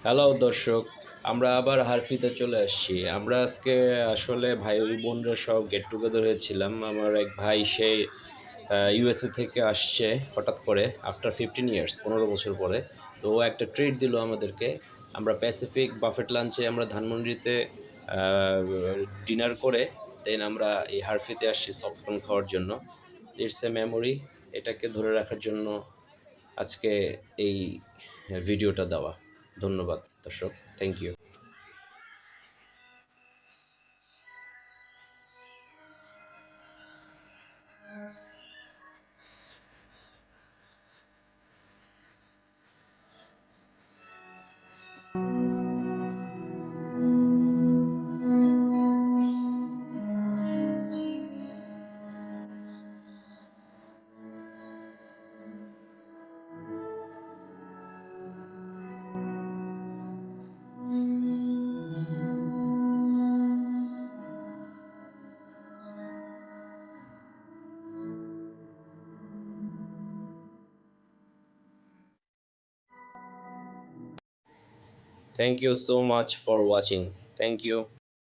Hello দর্শক, আমরা আবার হারফিতে চলে আসছি। আমরা আজকে আসলে ভাই বোনরা সব গেট টুগেদার হয়েছিলাম। আমার এক ভাই সে ইউএসএ থেকে আসছে হঠাৎ করে আফটার 15 ইয়ার্স, 15 বছর পরে। তো ও একটা ট্রিট দিল আমাদেরকে। আমরা প্যাসিফিক বাফেট লাঞ্চে আমরা ধানমন্ডিতে ডিনার করে দেন আমরা এই হারফিতে আসছি সফটকর্ন খাওয়ার জন্য। It's a memory. এটাকে ধরে রাখার জন্য আজকে এই ভিডিওটা দেওয়া। ধন্যবাদ দর্শক, thank you. Thank you so much for watching. Thank you.